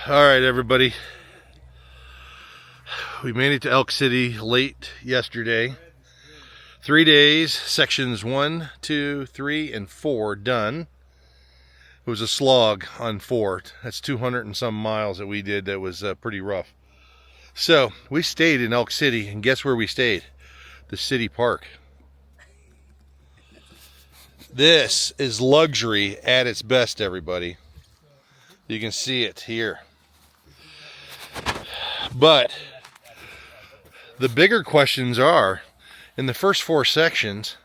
All right, everybody. We made it to Elk City late yesterday. 3 days, sections 1, 2, 3, and 4 done. It was a slog on 4. That's 200 and some miles that we did. That was pretty rough. So we stayed in Elk City, and guess where we stayed? The city park. This is luxury at its best, everybody. You can see it here. But the bigger questions are, in the first 4 sections,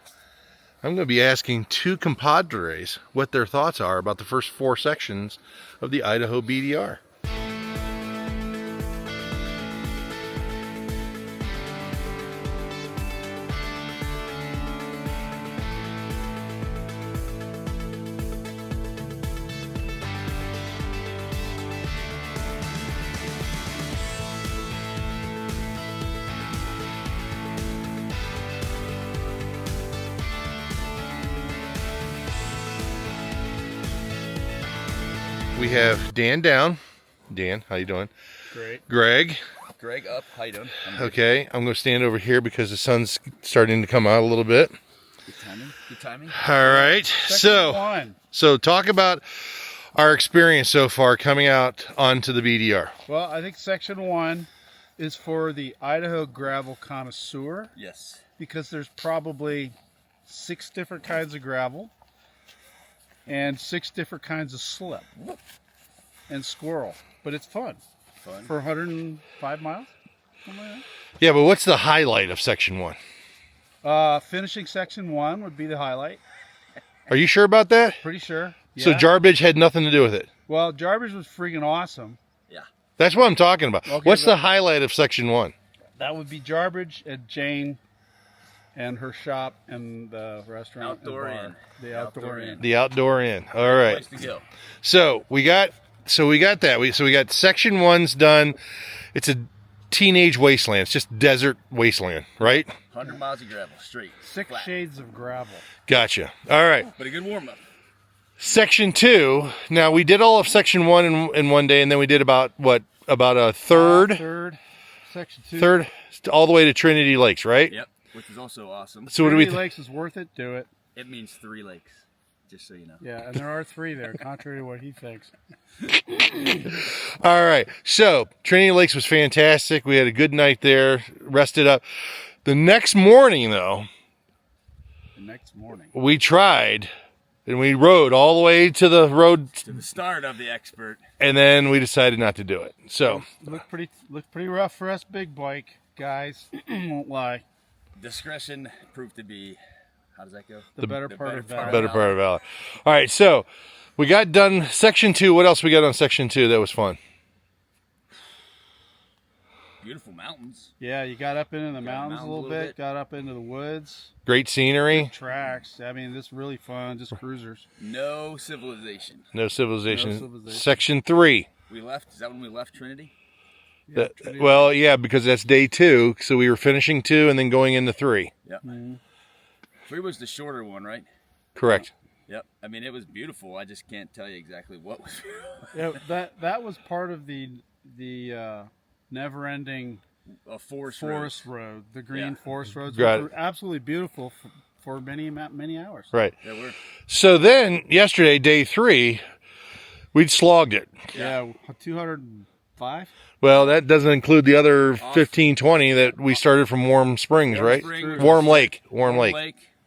I'm going to be asking 2 compadres what their thoughts are about the first 4 sections of the Idaho BDR. We have Dan down. Dan, how you doing? Great. Greg. Greg up. How you doing? Okay, I'm going to stand over here because the sun's starting to come out a little bit. Good timing. Good timing. All right. So talk about our experience so far coming out onto the BDR. Well, I think section 1 is for the Idaho gravel connoisseur. Yes. Because there's probably 6 different kinds of gravel and 6 different kinds of slip and squirrel. But it's fun. For 105 miles? Something like that. Yeah, but what's the highlight of section 1? Finishing section 1 would be the highlight. Are you sure about that? Pretty sure. Yeah. So Jarbidge had nothing to do with it? Well, Jarbidge was freaking awesome. Yeah. That's what I'm talking about. Okay, what's the highlight of section 1? That would be Jarbidge and Jane and her shop and the restaurant. Outdoor and bar. inn. The outdoor inn. The outdoor inn. All right. Place to go. So we got that. We got section 1's done. It's a teenage wasteland. It's just desert wasteland, right? 100 miles of gravel, straight. 6 shades of gravel. Gotcha. All right. But a good warm up. Section 2. Now we did all of section 1 in one day, and then we did about a third. Section 2. Third, all the way to Trinity Lakes, right? Yep. Which is also awesome. So what do we? Trinity Lakes is worth it. Do it. It means 3 lakes, just so you know. Yeah, and there are 3 there, contrary to what he thinks. All right. So Trinity Lakes was fantastic. We had a good night there, rested up. The next morning, though, we tried, and we rode all the way to the road To the start of the expert. and then we decided not to do it. So Looked pretty rough for us big bike guys. Won't lie. Discretion proved to be, how does that go? The better part of valor. better part of valor. All right. So we got done section 2. What else we got on section 2 that was fun? Beautiful mountains. Yeah, you got up into the mountains a little bit, got up into the woods. Great scenery. Tracks. I mean, this is really fun. Just cruisers. No civilization. No civilization. No civilization. Section 3. We left, is that when we left Trinity? That, well, yeah, because that's day 2. So we were finishing 2 and then going into 3. Yep. 3 was the shorter one, right? Correct. Yep. I mean, it was beautiful. I just can't tell you exactly what was beautiful. Yeah, that was part of the never-ending forest road, the green forest roads, which Got were absolutely beautiful for many hours. Right. They were. So then yesterday, day 3, we'd slogged it. Yeah, 205. Well, that doesn't include the other 15, 20 that we started from Warm Springs, right? Warm Lake.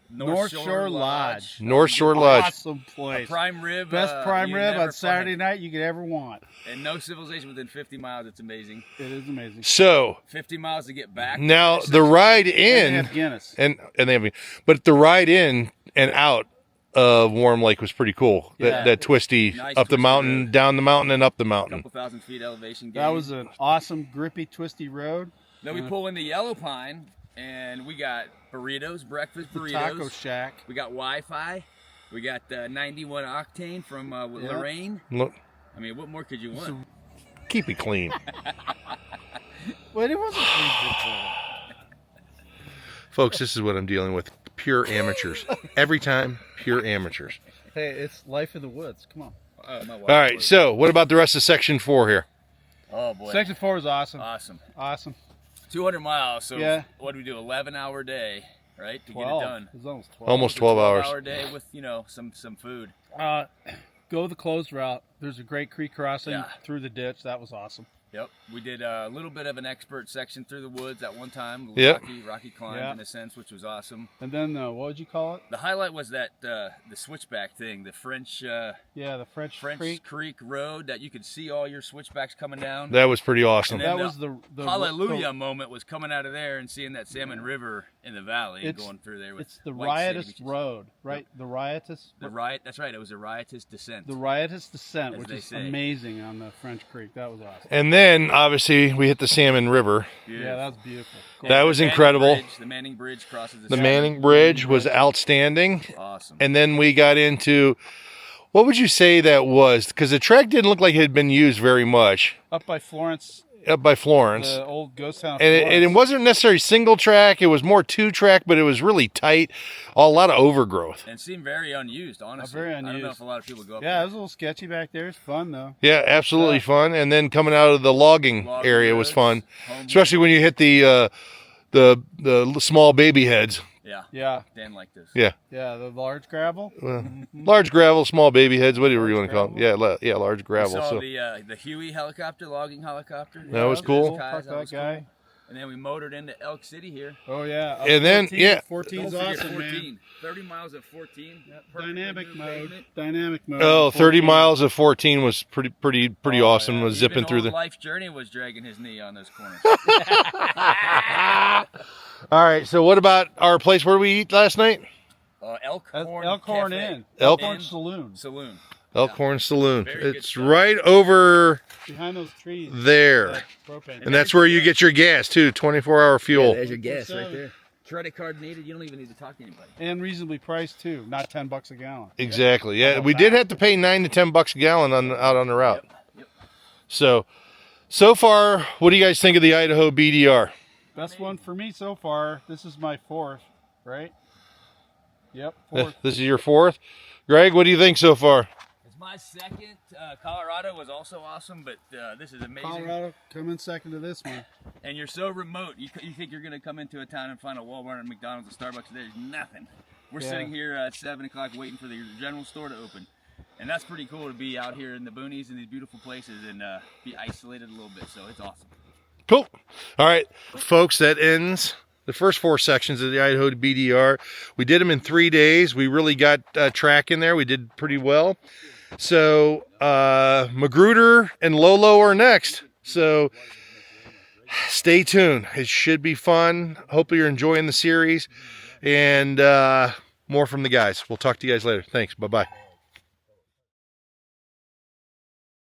North Shore Lodge. North Shore Lodge. Awesome place. Prime rib. Best prime you rib never on Saturday find. night you could ever want. And no civilization within 50 miles. It's amazing. It is amazing. So 50 miles to get back. now the ride And they in have Guinness. and they have, but the ride in and out of Warm Lake was pretty cool. Yeah. That twisty Nice up the twisty mountain, road. down the mountain, and up the mountain. Couple thousand feet elevation gain. That was an awesome, grippy, twisty road. Then we pull into Yellow Pine, and we got burritos, breakfast burritos. Taco Shack. We got Wi-Fi. We got 91 octane from Lorraine. Look, I mean, what more could you want? keep it clean. Well, it wasn't free. Folks, this is what I'm dealing with. Pure amateurs. Every time, pure amateurs. Hey, it's life in the woods. Come on. My wife All right, was- so what about the rest of section 4 here? Oh boy. Section 4 is awesome. Awesome. 200 miles. So yeah. What do we do? 11-hour day, right? To 12. get it done. It was almost 12. Almost 12 hours. 12-hour day with, you know, some food. Go the closed route. There's a great creek crossing Yeah. through the ditch. That was awesome. Yep, we did a little bit of an expert section through the woods at one time. Yep. Rocky climb Yeah. in a sense, which was awesome. And then what would you call it? The highlight was that the switchback thing, the French Yeah, the French Creek Road that you could see all your switchbacks coming down. That was pretty awesome. And then That was the hallelujah moment was coming out of there and seeing that Salmon River in the valley and going through there with It's the white riotous city beaches. road, right? Yep. The riotous. That's right. It was a riotous descent. The riotous descent, As which they is say. amazing on the French Creek. That was awesome. And then, obviously, we hit the Salmon River. Beautiful. Yeah, that was beautiful. That was The Manning incredible. Bridge, the Manning Bridge crosses the The Salmon. Manning Bridge was outstanding. Awesome. And then we got into, what would you say that was? Because the track didn't look like it had been used very much. Up by Florence, Up by Florence. the old ghost town. Of And Florence. it wasn't necessarily single track. It was more 2-track, but it was really tight. A lot of overgrowth. And seemed very unused, honestly. Very I don't know unused. if a lot of people go up Yeah, it there. was a little sketchy back there. It's fun though. Yeah, absolutely fun. And then coming out of the logging area was roads, fun, home especially when you hit the small baby heads. Yeah. Yeah, Dan liked this. Yeah, yeah, the large gravel. large gravel, small baby heads. Whatever you want to call them. Yeah, yeah, large We gravel. saw So the Huey helicopter, logging helicopter. That was cool. Park that guy. And then we motored into Elk City here. Oh yeah. Up And then, 14, yeah. 14 is Don't forget awesome, 14. man. 30 miles of 14. Perfectly Dynamic new mode. pavement. Dynamic mode. oh, 30 14. miles of 14 was pretty awesome. yeah. Was zipping Even through old the. Life's Journey was dragging his knee on those corners. All right. So what about our place where we eat last night? Elkhorn Elkhorn Cafe. Inn. Elkhorn Saloon. Saloon. Elkhorn Saloon. Very good It's stuff. right over Behind those trees. there. Propane. And that's where you get your gas too, 24-hour fuel. There's your gas right there. Credit card needed. You don't even need to talk to anybody. And reasonably priced too. Not $10 a gallon. Exactly. Yeah, we did have to pay $9 to $10 a gallon out on the route. Yep. So far, what do you guys think of the Idaho BDR? Best one for me so far. This is my 4th, right? Yep, 4th. This is your 4th. Greg, what do you think so far? It's my second. Colorado was also awesome, but this is amazing. Colorado coming second to this one. And you're so remote. You think you're going to come into a town and find a Walmart and McDonald's and Starbucks. There's nothing. We're Yeah. sitting here at 7 o'clock waiting for the general store to open. And that's pretty cool to be out here in the boonies in these beautiful places and be isolated a little bit. So it's awesome. Cool. All right, folks, that ends the first 4 sections of the Idaho BDR. We did them in 3 days. We really got track in there. We did pretty well. So Magruder and Lolo are next. So stay tuned. It should be fun. Hopefully you're enjoying the series. And more from the guys. We'll talk to you guys later. Thanks. Bye-bye.